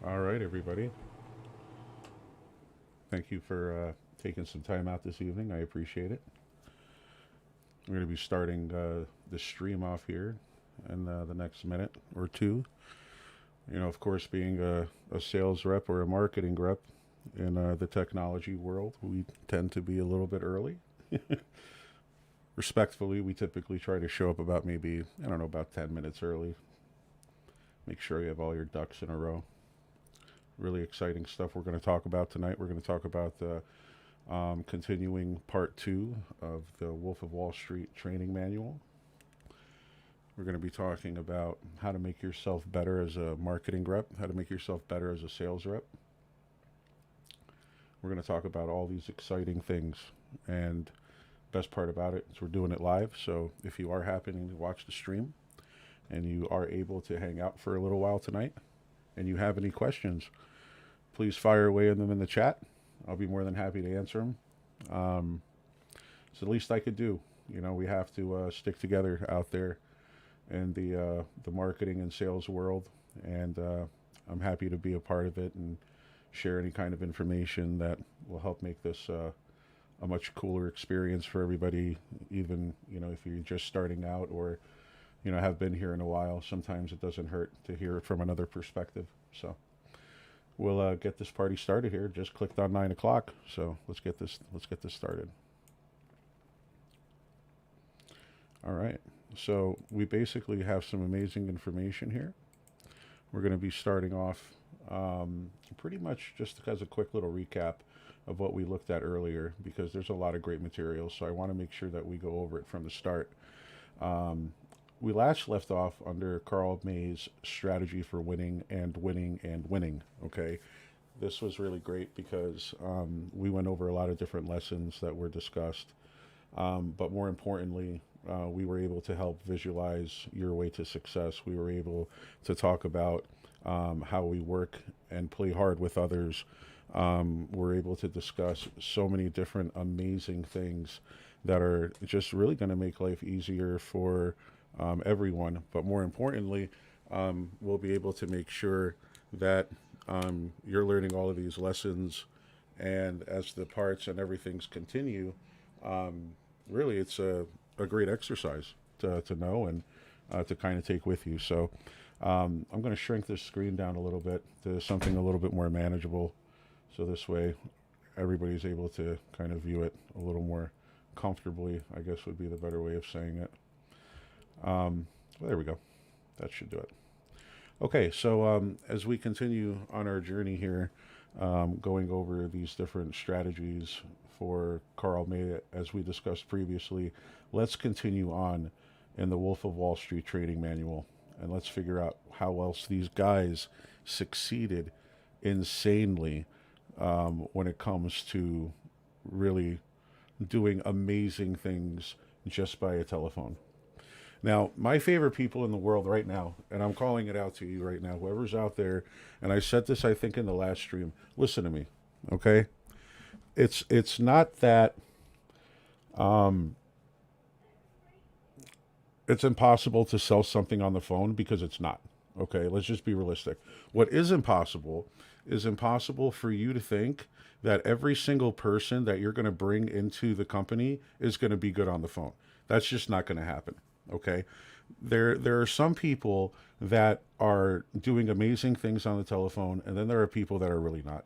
All right, everybody. Thank you for taking some time out this evening. I appreciate it. We're going to be starting the stream off here in the next minute or two. Of course, being a sales rep or a marketing rep in the technology world, we tend to be a little bit early. Respectfully, we typically try to show up about maybe, I don't know, about 10 minutes early. Make sure you have all your ducks in a row. Really exciting stuff we're going to talk about tonight. We're going to talk about the continuing part two of the Wolf of Wall Street training manual. We're going to be talking about how to make yourself better as a marketing rep, how to make yourself better as a sales rep. We're going to talk about all these exciting things. And best part about it is we're doing it live. So if you are happening to watch the stream and you are able to hang out for a little while tonight and you have any questions, please fire away in them in the chat. I'll be more than happy to answer them. It's the least I could do. We have to stick together out there in the marketing and sales world, and I'm happy to be a part of it and share any kind of information that will help make this a much cooler experience for everybody. Even if you're just starting out or have been here in a while, sometimes it doesn't hurt to hear it from another perspective. So we'll get this party started here. Just clicked on 9 o'clock, so let's get this started. All right. So we basically have some amazing information here. We're going to be starting off pretty much just as a quick little recap of what we looked at earlier, because there's a lot of great material. So I want to make sure that we go over it from the start. We last left off under Carl May's strategy for winning and winning and winning. Okay. This was really great because we went over a lot of different lessons that were discussed. But more importantly, we were able to help visualize your way to success. We were able to talk about how we work and play hard with others. We're able to discuss so many different amazing things that are just really going to make life easier for everyone. But more importantly, we'll be able to make sure that you're learning all of these lessons. And as the parts and everything's continue, really it's a great exercise to know and to kind of take with you. So I'm going to shrink this screen down a little bit to something a little bit more manageable. So this way everybody's able to kind of view it a little more comfortably, I guess would be the better way of saying it. Well, there we go. That should do it. Okay, so as we continue on our journey here, going over these different strategies for Carl May, as we discussed previously, let's continue on in the Wolf of Wall Street Trading Manual, and let's figure out how else these guys succeeded insanely when it comes to really doing amazing things just by a telephone. Now, my favorite people in the world right now, and I'm calling it out to you right now, whoever's out there, and I said this, I think, in the last stream, listen to me, okay? It's not that it's impossible to sell something on the phone, because it's not, okay? Let's just be realistic. What is impossible for you to think that every single person that you're going to bring into the company is going to be good on the phone. That's just not going to happen. Okay, there are some people that are doing amazing things on the telephone, and then there are people that are really not.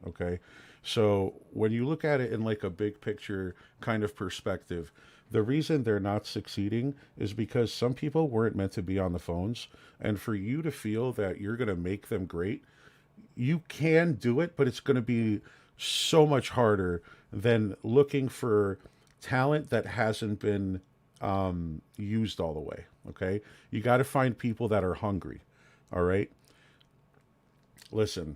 Okay, so when you look at it in like a big picture kind of perspective, the reason they're not succeeding is because some people weren't meant to be on the phones, and for you to feel that you're going to make them great, you can do it, but it's going to be so much harder than looking for talent that hasn't been used all the way. Okay, you got to find people that are hungry. All right, listen,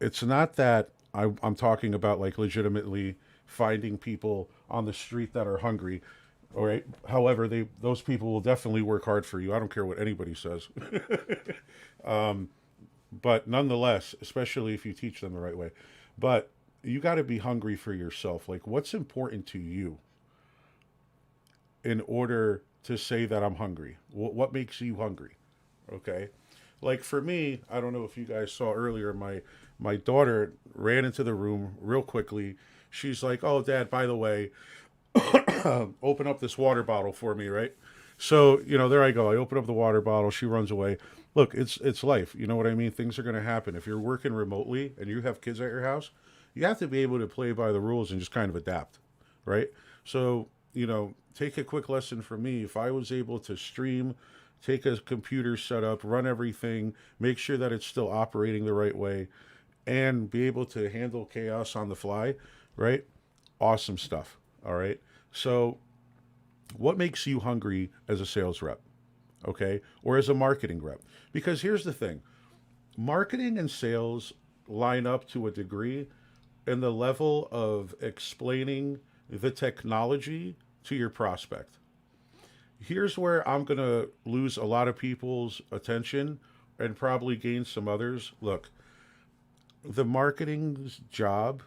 it's not that I'm talking about like legitimately finding people on the street that are hungry. All right, however, those people will definitely work hard for you. I don't care what anybody says. But nonetheless, especially if you teach them the right way, but you got to be hungry for yourself. Like, what's important to you in order to say that I'm hungry? What makes you hungry? Okay. Like for me, I don't know if you guys saw earlier, my daughter ran into the room real quickly. She's like, "Oh, Dad, by the way, open up this water bottle for me, right?" So, there I go. I open up the water bottle. She runs away. Look, it's life. You know what I mean? Things are going to happen. If you're working remotely and you have kids at your house, you have to be able to play by the rules and just kind of adapt, right? So, take a quick lesson from me. If I was able to stream, take a computer setup, run everything, make sure that it's still operating the right way, and be able to handle chaos on the fly, right? Awesome stuff. All right. So, what makes you hungry as a sales rep? Okay. Or as a marketing rep? Because here's the thing, marketing and sales line up to a degree in the level of explaining the technology to your prospect. Here's where I'm going to lose a lot of people's attention and probably gain some others. Look, the marketing's job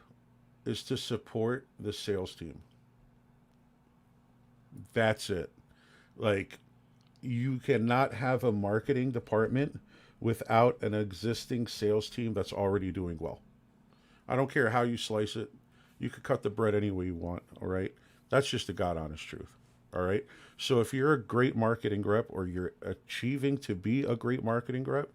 is to support the sales team. That's it. Like, you cannot have a marketing department without an existing sales team that's already doing well. I don't care how you slice it. You could cut the bread any way you want, all right? That's just the God honest truth, all right? So if you're a great marketing rep or you're achieving to be a great marketing rep,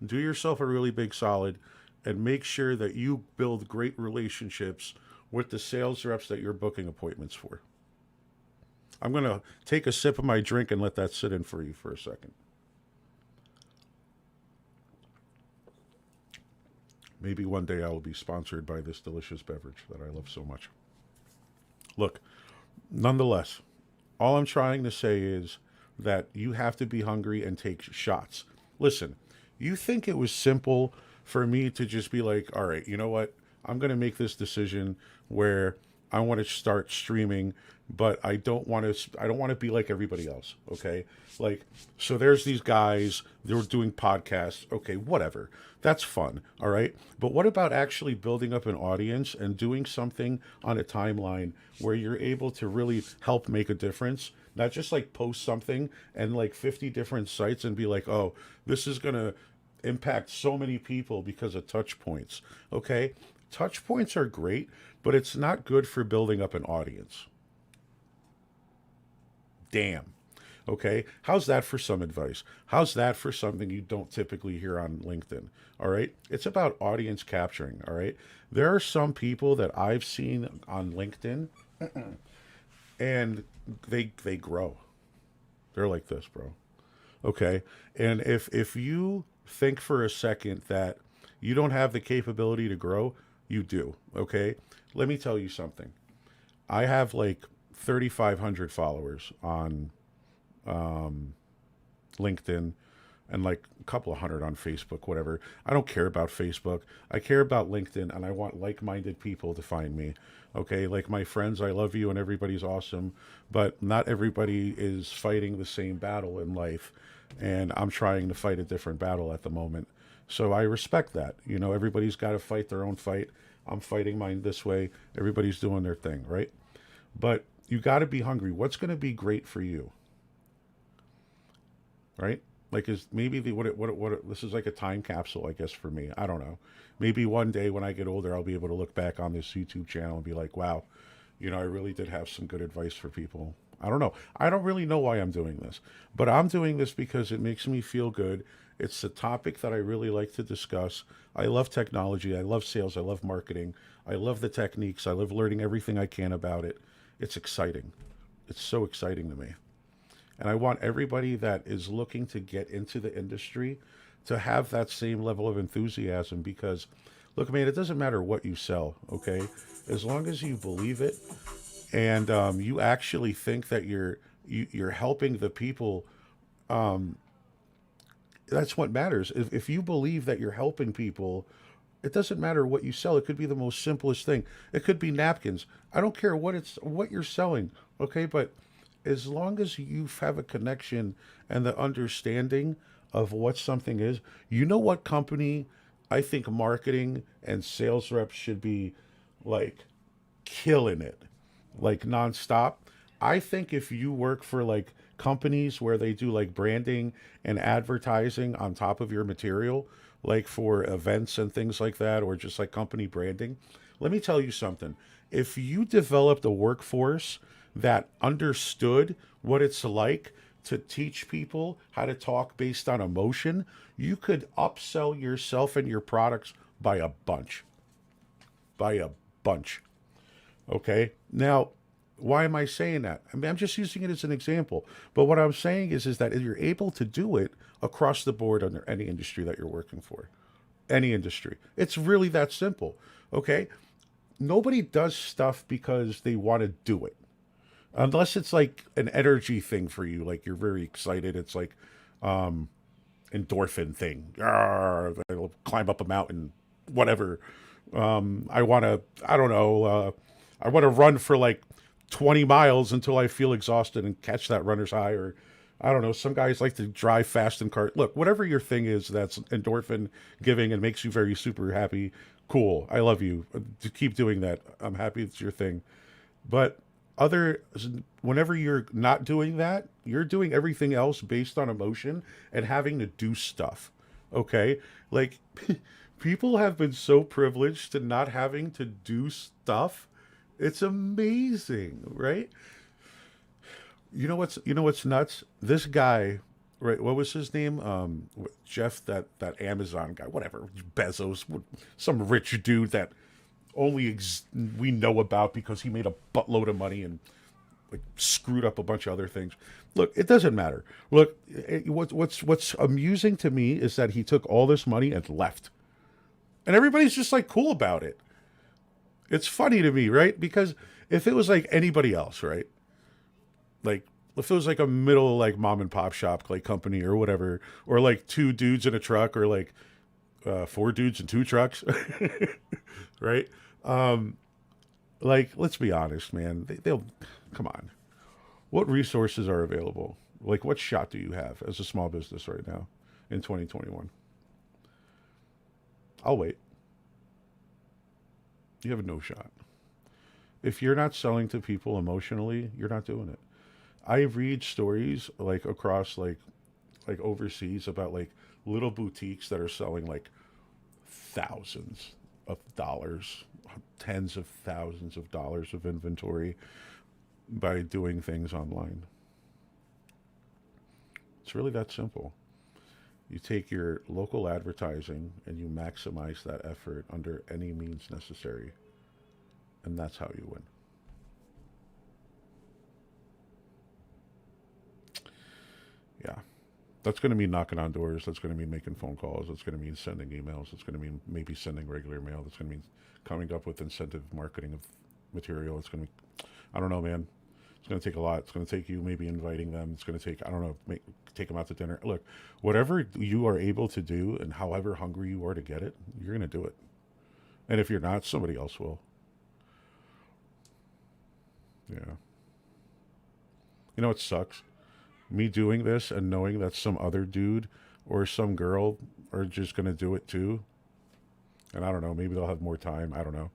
do yourself a really big solid and make sure that you build great relationships with the sales reps that you're booking appointments for. I'm going to take a sip of my drink and let that sit in for you for a second. Maybe one day I will be sponsored by this delicious beverage that I love so much. Look, nonetheless, all I'm trying to say is that you have to be hungry and take shots. Listen, you think it was simple for me to just be like, all right, you know what? I'm going to make this decision where I want to start streaming, but I don't want to be like everybody else, okay? Like, so there's these guys, they're doing podcasts, okay, whatever. That's fun, all right? But what about actually building up an audience and doing something on a timeline where you're able to really help make a difference? Not just like post something and like 50 different sites and be like, "Oh, this is going to impact so many people because of touch points." Okay? Touch points are great, but it's not good for building up an audience. Damn. Okay. How's that for some advice? How's that for something you don't typically hear on LinkedIn? All right. It's about audience capturing. All right. There are some people that I've seen on LinkedIn and they grow. They're like this, bro. Okay. And if you think for a second that you don't have the capability to grow, you do. Okay. Let me tell you something. I have like 3,500 followers on LinkedIn and like a couple of hundred on Facebook, whatever. I don't care about Facebook. I care about LinkedIn and I want like minded people to find me. Okay. Like my friends, I love you and everybody's awesome, but not everybody is fighting the same battle in life. And I'm trying to fight a different battle at the moment. So I respect that. Everybody's got to fight their own fight. I'm fighting mine this way. Everybody's doing their thing, right? But you got to be hungry. What's going to be great for you? Right? Like, is maybe this is like a time capsule, I guess, for me. I don't know. Maybe one day when I get older, I'll be able to look back on this YouTube channel and be like, wow, I really did have some good advice for people. I don't know. I don't really know why I'm doing this, but I'm doing this because it makes me feel good. It's a topic that I really like to discuss. I love technology. I love sales. I love marketing. I love the techniques. I love learning everything I can about it. It's exciting. It's so exciting to me. And I want everybody that is looking to get into the industry to have that same level of enthusiasm because, look, man, it doesn't matter what you sell, okay? As long as you believe it and you actually think that you're helping the people, that's what matters. If you believe that you're helping people, it doesn't matter what you sell. It could be the most simplest thing. It could be napkins. I don't care what you're selling, okay? But as long as you have a connection and the understanding of what something is, you know what company I think marketing and sales reps should be like killing it, like nonstop. I think if you work for like companies where they do like branding and advertising on top of your material, like for events and things like that, or just like company branding, let me tell you something. If you developed a workforce that understood what it's like to teach people how to talk based on emotion, you could upsell yourself and your products by a bunch. By a bunch. Okay. Now, why am I saying that? I mean, I'm just using it as an example. But what I'm saying is that if you're able to do it across the board under any industry that you're working for, any industry, it's really that simple. Okay. Nobody does stuff because they want to do it. Unless it's like an energy thing for you, like you're very excited. It's like endorphin thing. Arr, I'll climb up a mountain, whatever. I want to, I don't know, I want to run for like 20 miles until I feel exhausted and catch that runner's high. Or I don't know, some guys like to drive fast in cars. Look, whatever your thing is that's endorphin giving and makes you very super happy, cool. I love you. To keep doing that. I'm happy it's your thing. But other whenever you're not doing that, you're doing everything else based on emotion and having to do stuff. Okay? Like people have been so privileged to not having to do stuff. It's amazing, right? You know what's nuts? This guy, right? What was his name? Jeff, that Amazon guy, whatever, Bezos, some rich dude that we know about because he made a buttload of money and like screwed up a bunch of other things. Look, it doesn't matter. Look, what's amusing to me is that he took all this money and left, and everybody's just like cool about it. It's funny to me, right? Because if it was like anybody else, right? Like if it was like a middle like mom and pop shop like company or whatever, or like two dudes in a truck, or like four dudes in two trucks, right? Um, like let's be honest, man. They'll come on. What resources are available? Like what shot do you have as a small business right now in 2021? I'll wait. You have no shot. If you're not selling to people emotionally, you're not doing it. I read stories like across like overseas about like little boutiques that are selling like thousands of dollars, tens of thousands of dollars of inventory by doing things online. It's really that simple. You take your local advertising and you maximize that effort under any means necessary, and that's how you win. Yeah. That's going to mean knocking on doors. That's going to mean making phone calls. That's going to mean sending emails. That's going to mean maybe sending regular mail. That's going to mean coming up with incentive marketing of material. It's going to be, I don't know, man. It's going to take a lot. It's going to take you maybe inviting them. It's going to take, I don't know, take them out to dinner. Look, whatever you are able to do and however hungry you are to get it, you're going to do it. And if you're not, somebody else will. Yeah. You know what sucks? Me doing this and knowing that some other dude or some girl are just going to do it too. And I don't know, maybe they'll have more time. I don't know.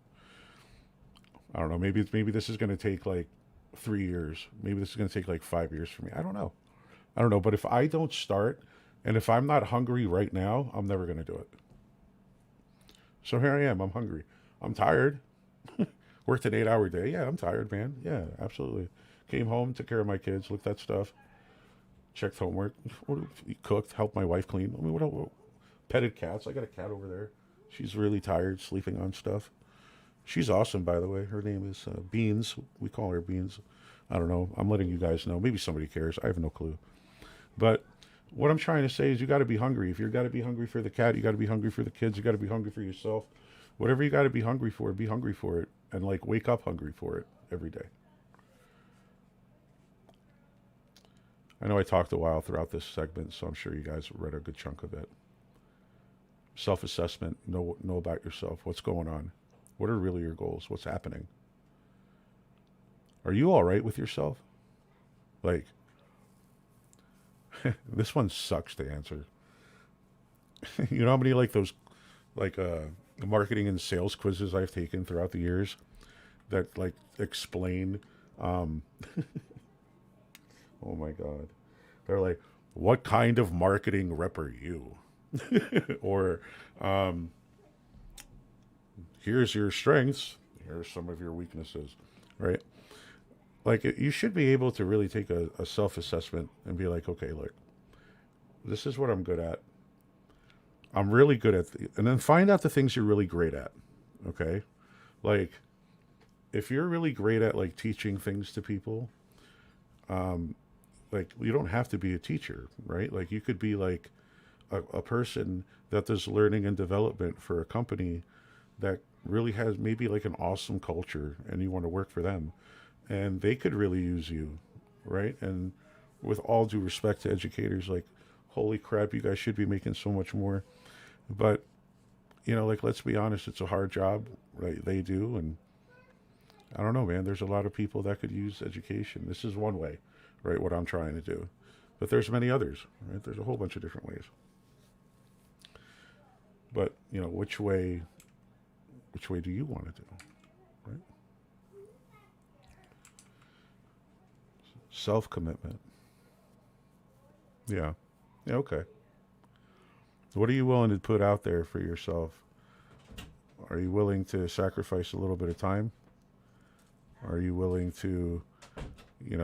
I don't know. Maybe this is going to take like 3 years. Maybe this is going to take like 5 years for me. I don't know. I don't know. But if I don't start and if I'm not hungry right now, I'm never going to do it. So here I am. I'm hungry. I'm tired. Worked an 8 hour day. Yeah, I'm tired, man. Yeah, absolutely. Came home, took care of my kids, looked at stuff, checked homework, cooked, helped my wife clean. I mean, what petted cats. I got a cat over there. She's really tired, sleeping on stuff. She's awesome, by the way. Her name is Beans. We call her Beans. I don't know. I'm letting you guys know. Maybe somebody cares. I have no clue. But what I'm trying to say is you got to be hungry. If you got to be hungry for the cat, you got to be hungry for the kids. You got to be hungry for yourself. Whatever you got to be hungry for it. And like wake up hungry for it every day. I know I talked a while throughout this segment, so I'm sure you guys read a good chunk of it. Self-assessment, know about yourself. What's going on? What are really your goals? What's happening? Are you all right with yourself? Like, this one sucks to answer. You know how many like those, like marketing and sales quizzes I've taken throughout the years that like explain um, Oh my God. They're like, what kind of marketing rep are you? Or um, here's your strengths, here's some of your weaknesses, right? Like, you should be able to really take a self assessment and be like, okay, look, this is what I'm good at. I'm really good at, and then find out the things you're really great at. Okay. Like, if you're really great at like teaching things to people, like you don't have to be a teacher, right? Like you could be like a person that does learning and development for a company that really has maybe like an awesome culture and you want to work for them and they could really use you, right? And with all due respect to educators, like, holy crap, you guys should be making so much more. But, like, let's be honest, it's a hard job, right? They do. And I don't know, man, there's a lot of people that could use education. This is one way, right? What I'm trying to do. But there's many others, right? There's a whole bunch of different ways. But, which way do you want to do, right? Self commitment. Yeah. Yeah, okay. What are you willing to put out there for yourself? Are you willing to sacrifice a little bit of time? Are you willing to,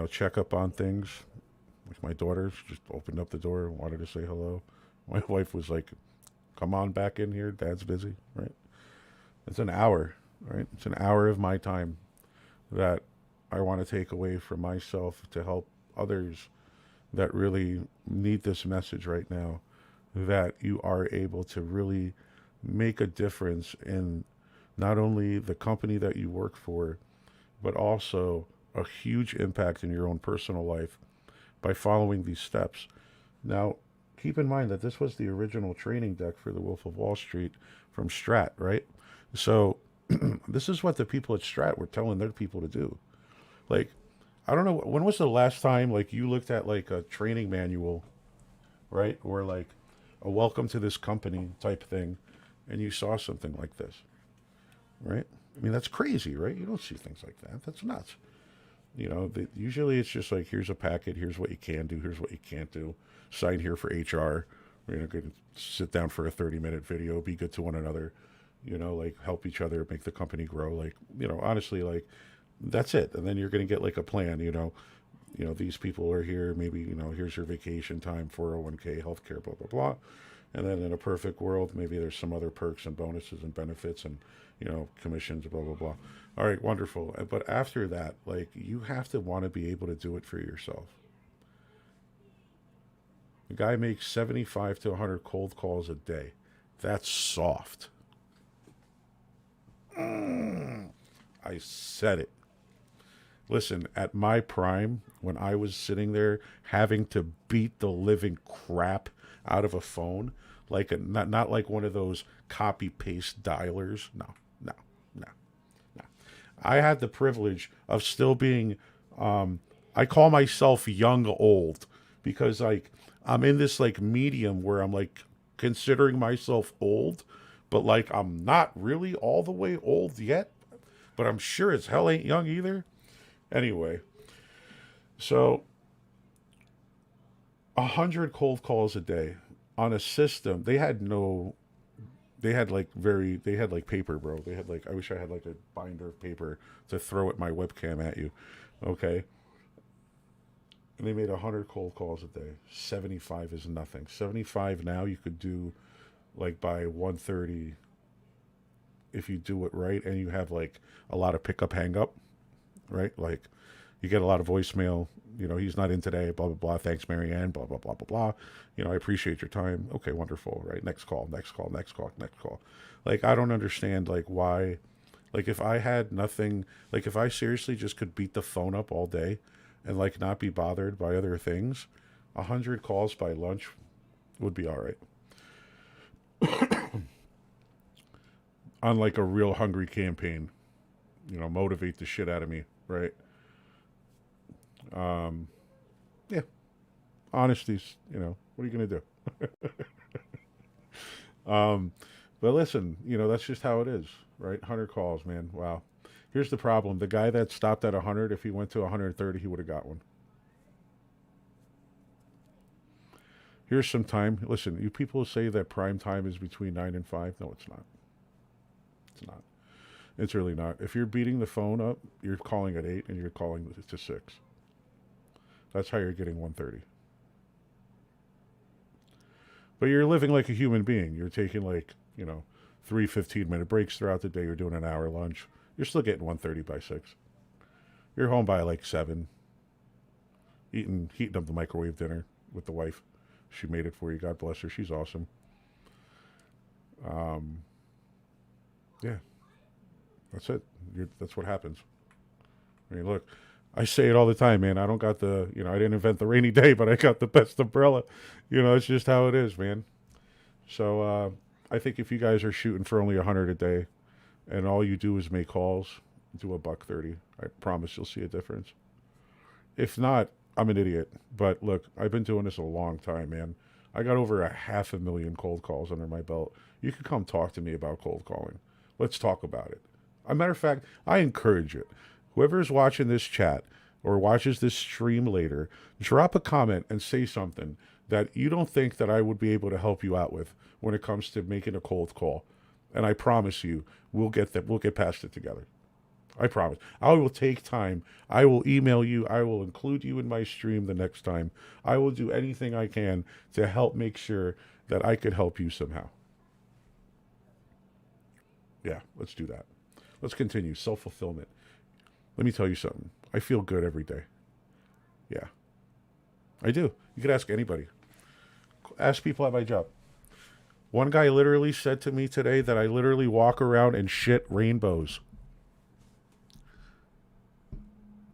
check up on things? Like my daughter, she just opened up the door and wanted to say hello. My wife was like, come on back in here. Dad's busy, right? It's an hour, right? It's an hour of my time that I want to take away from myself to help others that really need this message right now, that you are able to really make a difference in not only the company that you work for, but also a huge impact in your own personal life by following these steps. Now, keep in mind that this was the original training deck for the Wolf of Wall Street from Stratt, right? So this is what the people at Stratt were telling their people to do. Like, I don't know, when was the last time like you looked at like a training manual, right? Or like a welcome to this company type thing and you saw something like this, right? I mean, that's crazy, right? You don't see things like that. That's nuts. Usually it's just like, here's a packet, here's what you can do, here's what you can't do. Sign here for HR. Good, sit down for a 30-minute video, be good to one another, like help each other, make the company grow. Like, honestly, like that's it. And then you're going to get like a plan, these people are here, maybe, here's your vacation time, 401k, healthcare, blah, blah, blah. And then in a perfect world, maybe there's some other perks and bonuses and benefits and, commissions, blah, blah, blah. All right, wonderful. But after that, like, you have to want to be able to do it for yourself. The guy makes 75 to 100 cold calls a day. That's soft. I said it. Listen, at my prime, when I was sitting there having to beat the living crap out of a phone, like not like one of those copy paste dialers. No, no, no, no. I had the privilege of still being. I call myself young old because like I'm in this like medium where I'm like considering myself old, but like I'm not really all the way old yet. But I'm sure as hell ain't young either. Anyway, so 100 cold calls a day on a system. They had like paper, bro. They had like, I wish I had like a binder of paper to throw at my webcam at you. Okay. And they made 100 cold calls a day. 75 is nothing. 75 now you could do like by 1:30 if you do it right and you have like a lot of pickup hang up, right? Like you get a lot of voicemail, he's not in today, blah, blah, blah. Thanks, Marianne, blah, blah, blah, blah, blah. I appreciate your time. Okay, wonderful, right? Next call, next call, next call, next call. Like, I don't understand, like, why, like, if I had nothing, like, if I seriously just could beat the phone up all day and, like, not be bothered by other things, 100 calls by lunch would be all right. On, like, a real hungry campaign, motivate the shit out of me, right? Yeah, honesty's, what are you going to do? um, but listen, that's just how it is, right? 100 calls, man. Wow. Here's the problem. The guy that stopped at 100, if he went to 130, he would have got one. Here's some time. Listen, you people say that prime time is between 9 and 5. No, it's not. It's not. It's really not. If you're beating the phone up, you're calling at 8 and you're calling to 6. That's how you're getting 1:30. But you're living like a human being. You're taking like, 3 15-minute breaks throughout the day. You're doing an hour lunch. You're still getting 1:30 by 6. You're home by like 7, heating up the microwave dinner with the wife. She made it for you. God bless her. She's awesome. Um, yeah, that's it. That's what happens. I mean, look, I say it all the time, man. I don't got I didn't invent the rainy day, but I got the best umbrella. It's just how it is, man. So I think if you guys are shooting for only 100 a day, and all you do is make calls, do $130. I promise you'll see a difference. If not, I'm an idiot. But look, I've been doing this a long time, man. I got over 500,000 cold calls under my belt. You can come talk to me about cold calling. Let's talk about it. As a matter of fact, I encourage it. Whoever is watching this chat or watches this stream later, drop a comment and say something that you don't think that I would be able to help you out with when it comes to making a cold call. And I promise you, we'll get past it together. I promise. I will take time. I will email you. I will include you in my stream the next time. I will do anything I can to help make sure that I could help you somehow. Yeah, let's do that. Let's continue. Self-fulfillment. Let me tell you something. I feel good every day. Yeah, I do. You could ask anybody. Ask people at my job. One guy literally said to me today that I literally walk around and shit rainbows.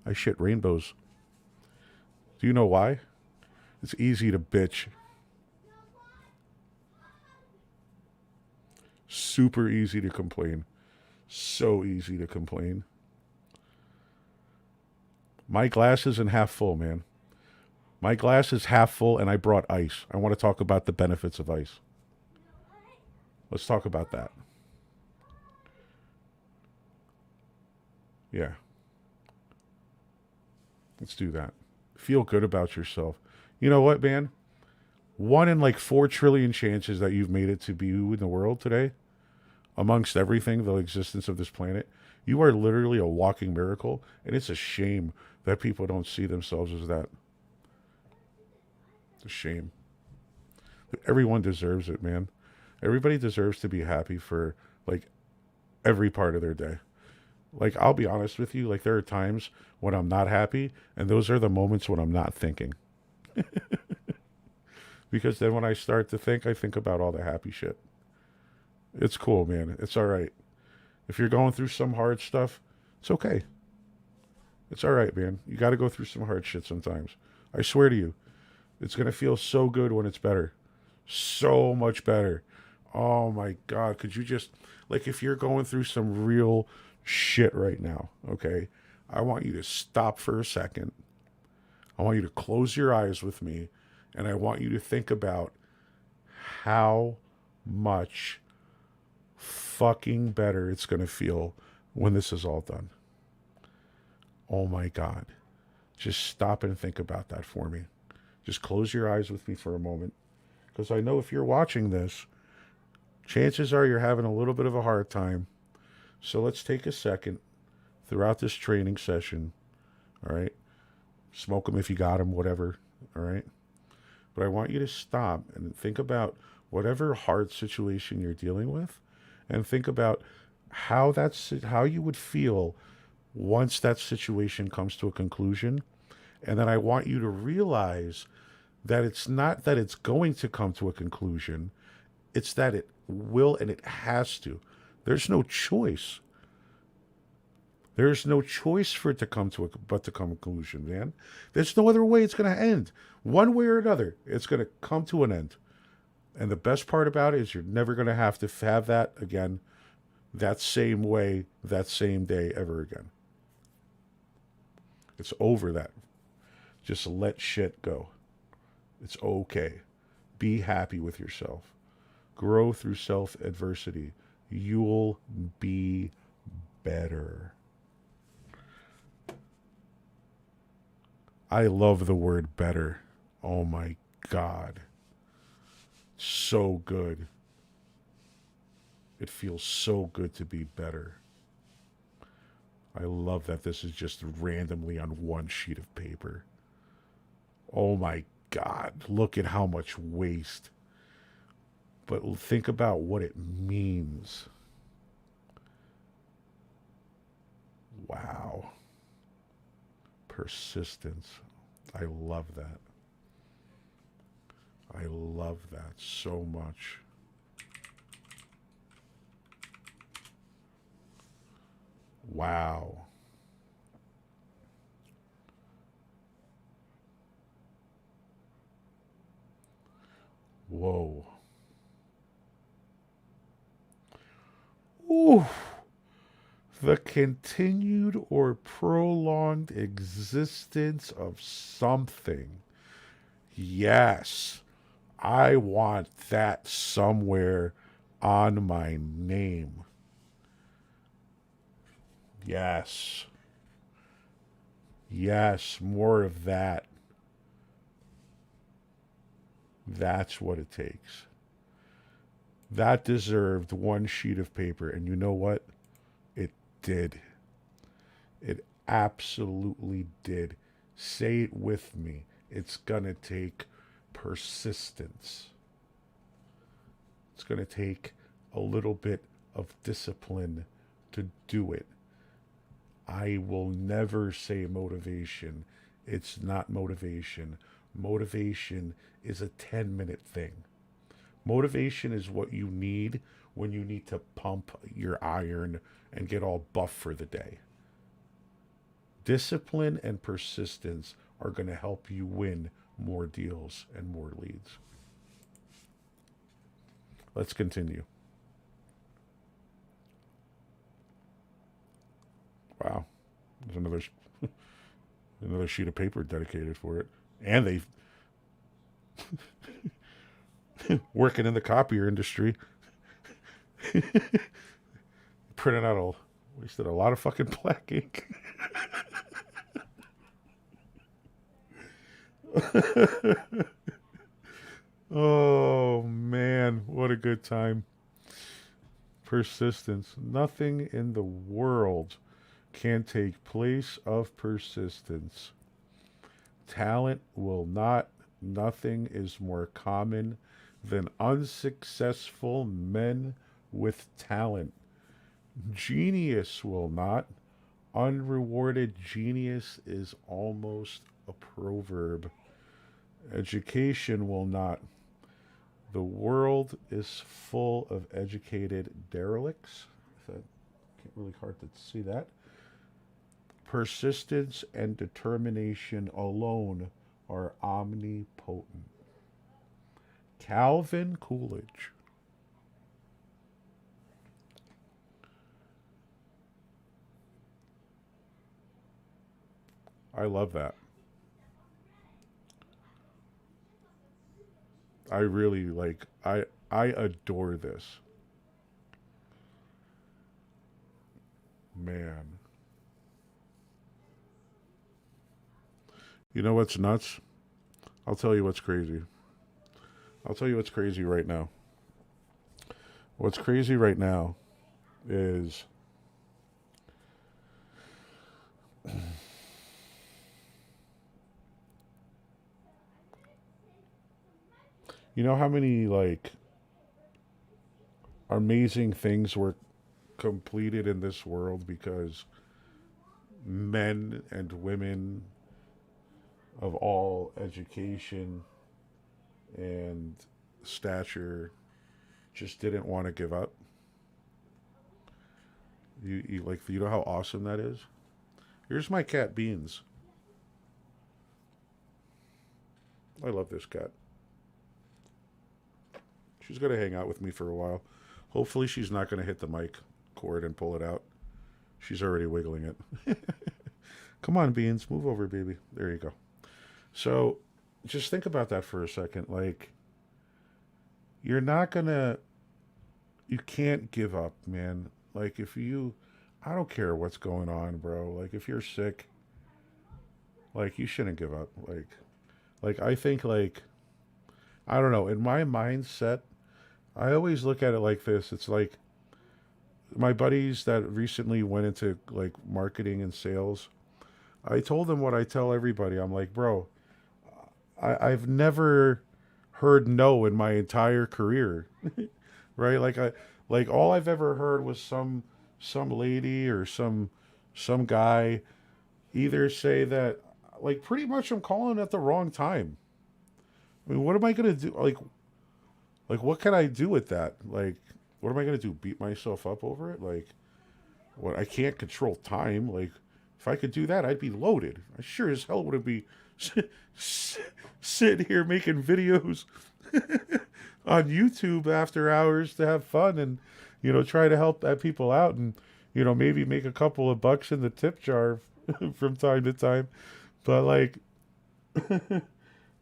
I shit rainbows. Do you know why? It's easy to bitch. Super easy to complain. So easy to complain. My glass isn't half full, man. My glass is half full and I brought ice. I want to talk about the benefits of ice. Let's talk about that. Yeah. Let's do that. Feel good about yourself. You know what, man? 1 in like 4 trillion chances that you've made it to be in the world today, amongst everything, the existence of this planet. You are literally a walking miracle, and it's a shame that people don't see themselves as that. It's a shame. Everyone deserves it, man. Everybody deserves to be happy for like every part of their day. Like, I'll be honest with you, like there are times when I'm not happy, and those are the moments when I'm not thinking. Because then when I start to think, I think about all the happy shit. It's cool, man. It's all right. If you're going through some hard stuff, it's okay. It's all right, man. You got to go through some hard shit sometimes. I swear to you, it's going to feel so good when it's better. So much better. Oh my God. Could you just, like, if you're going through some real shit right now, okay, I want you to stop for a second. I want you to close your eyes with me, and I want you to think about how much fucking better it's going to feel when this is all done. Oh my God. Just stop and think about that for me. Just close your eyes with me for a moment. Because I know if you're watching this, chances are you're having a little bit of a hard time. So let's take a second throughout this training session. All right. Smoke them if you got them, whatever. All right. But I want you to stop and think about whatever hard situation you're dealing with, and think about how you would feel once that situation comes to a conclusion. And then I want you to realize that it's not that it's going to come to a conclusion. It's that it will, and it has to. There's no choice. There's no choice for it to come to a conclusion, man. There's no other way it's going to end. One way or another, it's going to come to an end. And the best part about it is you're never going to have that again, that same way, that same day ever again. It's over that. Just let shit go. It's okay. Be happy with yourself. Grow through self-adversity. You'll be better. I love the word better. Oh my God. So good. It feels so good to be better. I love that this is just randomly on one sheet of paper. Oh my God, look at how much waste. But think about what it means. Wow. Persistence. I love that. I love that so much. Wow. Whoa. Ooh. The continued or prolonged existence of something. Yes. I want that somewhere on my name. Yes. Yes. More of that. That's what it takes. That deserved one sheet of paper. And you know what? It did. It absolutely did. Say it with me. It's going to take persistence. It's going to take a little bit of discipline to do it. I will never say motivation. It's not motivation. Motivation is a 10-minute thing. Motivation is what you need when you need to pump your iron and get all buff for the day. Discipline and persistence are going to help you win more deals and more leads. Let's continue. Wow. There's another sheet of paper dedicated for it. And they working in the copier industry. Printed out wasted a lot of fucking black ink. Oh man, what a good time. Persistence. Nothing in the world can take place of persistence. Talent will not. Nothing is more common than unsuccessful men with talent. Genius will not. Unrewarded genius is almost a proverb. Education will not. The world is full of educated derelicts. That really hard to see that. Persistence and determination alone are omnipotent. Calvin Coolidge. I love that. I really like I adore this. Man. You know what's nuts? I'll tell you what's crazy. I'll tell you what's crazy right now. What's crazy right now is you know how many like amazing things were completed in this world because men and women of all education and stature just didn't want to give up. You like you know how awesome that is? Here's my cat Beans. I love this cat. She's gonna hang out with me for a while. Hopefully she's not gonna hit the mic cord and pull it out. She's already wiggling it. Come on, Beans, move over, baby. There you go. So just think about that for a second. Like, you're not gonna, you can't give up, man. Like, I don't care what's going on, bro. Like, if you're sick, like, you shouldn't give up. Like I think, like, I don't know. In my mindset, I always look at it like this. It's like my buddies that recently went into like marketing and sales. I told them what I tell everybody. I'm like, bro, I've never heard no in my entire career, right? Like all I've ever heard was some lady or some guy either say that like pretty much I'm calling at the wrong time. I mean, what am I gonna do? Like what can I do with that? Like, what am I gonna do? Beat myself up over it? Like, what? I can't control time. Like, if I could do that, I'd be loaded. I sure as hell wouldn't be sitting here making videos on YouTube after hours to have fun and try to help people out and maybe make a couple of bucks in the tip jar from time to time. But like,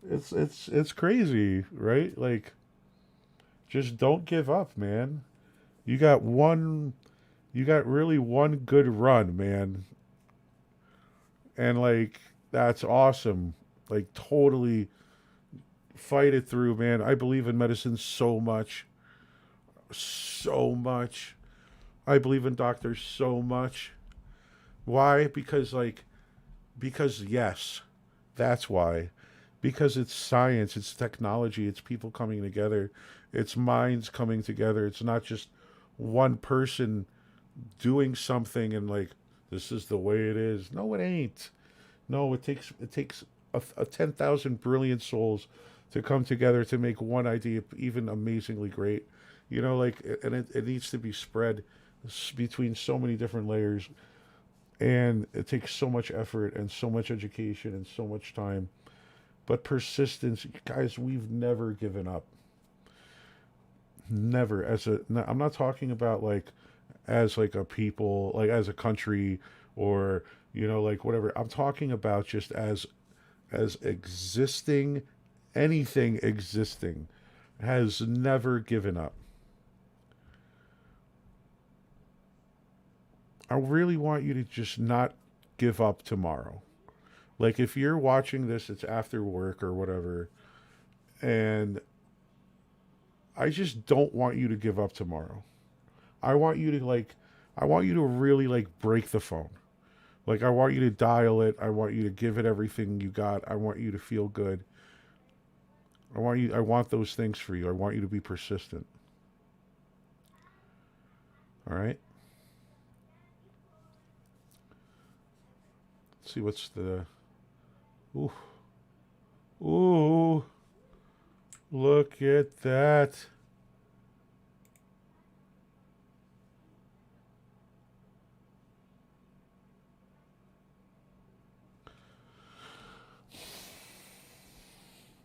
it's crazy, right? Like, just don't give up, man. You got one, you got really one good run, man. And like, that's awesome. Like, totally fight it through, man. I believe in medicine so much. So much. I believe in doctors so much. Why? Because yes, that's why. Because it's science, it's technology, it's people coming together, it's minds coming together. It's not just one person doing something and like this is the way it is. No, it ain't. No, it takes a 10,000 brilliant souls to come together to make one idea even amazingly great. Like and it needs to be spread between so many different layers, and it takes so much effort and so much education and so much time. But persistence, guys, we've never given up. Never. I'm not talking about like as like a people, like as a country or like whatever. I'm talking about just as existing, anything existing has never given up. I really want you to just not give up tomorrow. Like if you're watching this, it's after work or whatever, and I just don't want you to give up tomorrow. I want you to like, I want you to really like break the phone. Like I want you to dial it. I want you to give it everything you got. I want you to feel good. I want those things for you. I want you to be persistent. All right. Let's see what's the. Ooh. Ooh. Look at that.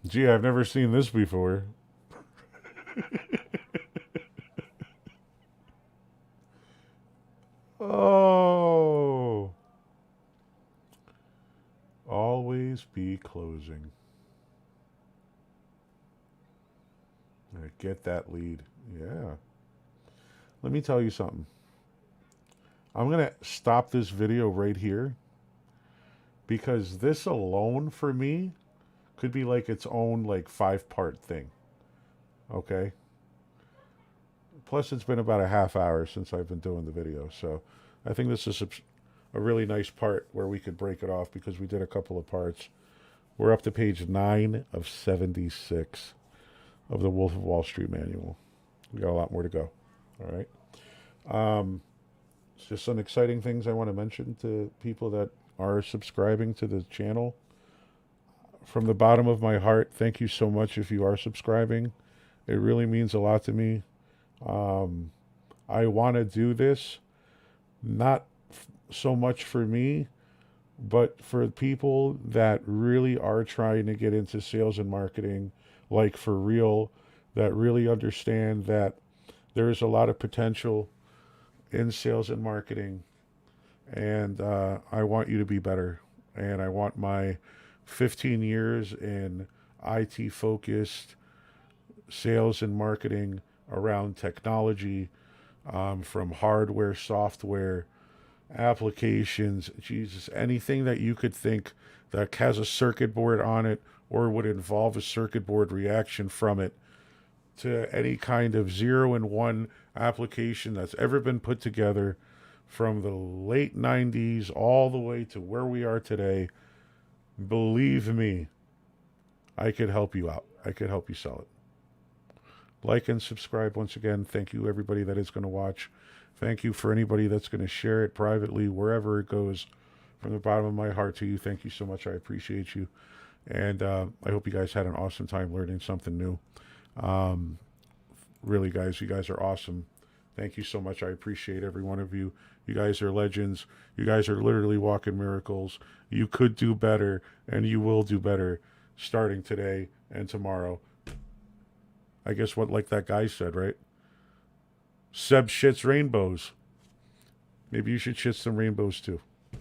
Gee, I've never seen this before. Oh. Always be closing. Get that lead. Yeah. Let me tell you something. I'm going to stop this video right here because this alone for me could be like its own like 5-part thing. Okay? Plus it's been about a half hour since I've been doing the video. So I think this is a really nice part where we could break it off because we did a couple of parts. We're up to page 9 of 76 of the Wolf of Wall Street manual. We got a lot more to go. All right. It's just some exciting things I want to mention to people that are subscribing to the channel. From the bottom of my heart, thank you so much if you are subscribing. It really means a lot to me. I want to do this not so much for me, but for people that really are trying to get into sales and marketing, like for real, that really understand that there's a lot of potential in sales and marketing. And I want you to be better. And I want my 15 years in IT focused sales and marketing around technology, from hardware, software, applications, Jesus, anything that you could think that has a circuit board on it or would involve a circuit board reaction from it, to any kind of 0 and 1 application that's ever been put together from the late 90s all the way to where we are today. Believe me, I could help you out. I could help you sell it. Like and subscribe once again. Thank you, everybody that is going to watch. Thank you for anybody that's going to share it privately, wherever it goes. From the bottom of my heart to you, thank you so much. I appreciate you. And I hope you guys had an awesome time learning something new. Really, guys, you guys are awesome. Thank you so much. I appreciate every one of you. You guys are legends. You guys are literally walking miracles. You could do better, and you will do better starting today and tomorrow. I guess what, like that guy said, right? Seb shits rainbows. Maybe you should shit some rainbows too.